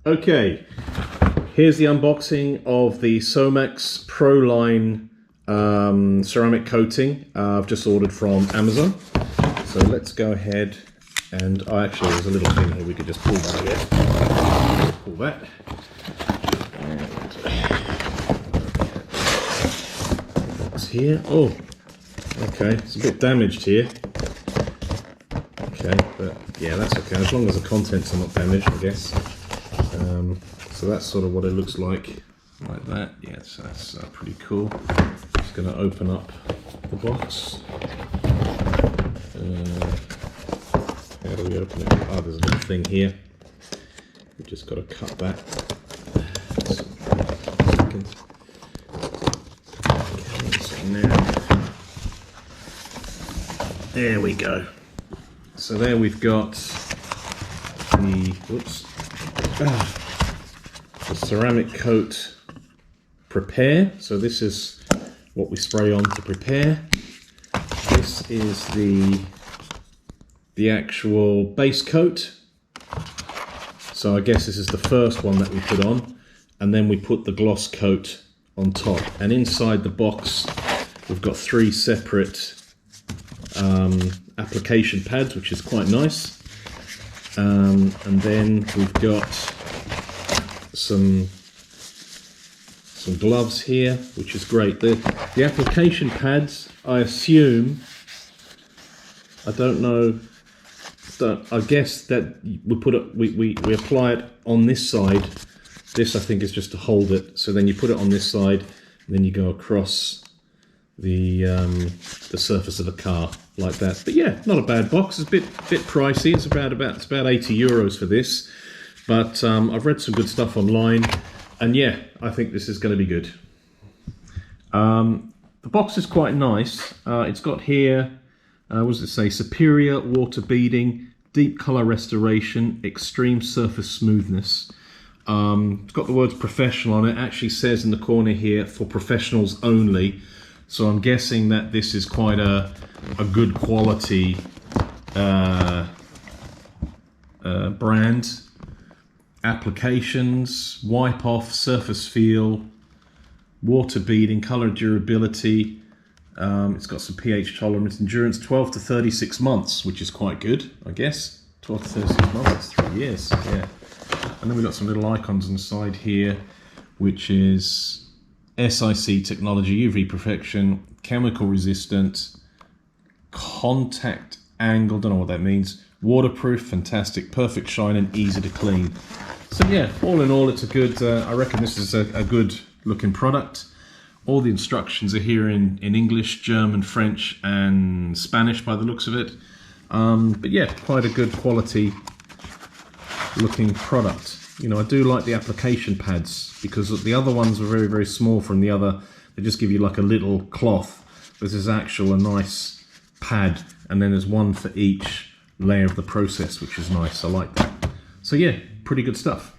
Okay, here's the unboxing of the Sonax Profiline ceramic coating I've just ordered from Amazon. So let's go ahead and actually there's a little thing here we could just pull that here. Pull that. What's here? Oh, okay, it's a bit damaged here. Okay, but yeah, that's okay as long as the contents are not damaged, I guess. So that's sort of what it looks like that. Yes, that's pretty cool. Just going to open up the box. How do we open it? Oh, there's a little thing here. We've just got to cut that. Okay, so now, there we go. So there we've got the, the ceramic coat prepare. So this is what we spray on to prepare. This is the actual base coat. So I guess this is the first one that we put on, and then we put the gloss coat on top. And inside the box we've got 3 separate application pads, which is quite nice. And then we've got some gloves here, which is great. The application pads, I assume, I don't know, I guess that we put it, we apply it on this side. This I think is just to hold it. So then you put it on this side, and then you go across the surface of the car like that. But yeah, not a bad box. It's a bit pricey. It's about 80 euros for this. But I've read some good stuff online, and yeah, I think this is going to be good. The box is quite nice. It's got here, what does it say? Superior water beading, deep color restoration, extreme surface smoothness. It's got the words professional on it. It actually says in the corner here, for professionals only. So I'm guessing that this is quite a good quality brand. Applications, wipe off, surface feel, water beading, color durability. It's got some pH tolerance, endurance 12 to 36 months, which is quite good, I guess. 12 to 36 months, that's 3 years, yeah. And then we've got some little icons inside here, which is SIC technology, UV perfection, chemical resistant, contact angle, don't know what that means, waterproof, fantastic, perfect shine and easy to clean. So yeah, all in all, it's a good, I reckon this is a good looking product. All the instructions are here in English, German, French and Spanish by the looks of it. But yeah, quite a good quality looking product. You know, I do like the application pads because the other ones are very, very small from the other. They just give you like a little cloth. This is actual a nice pad, and then there's one for each layer of the process, which is nice. I like that. So yeah, pretty good stuff.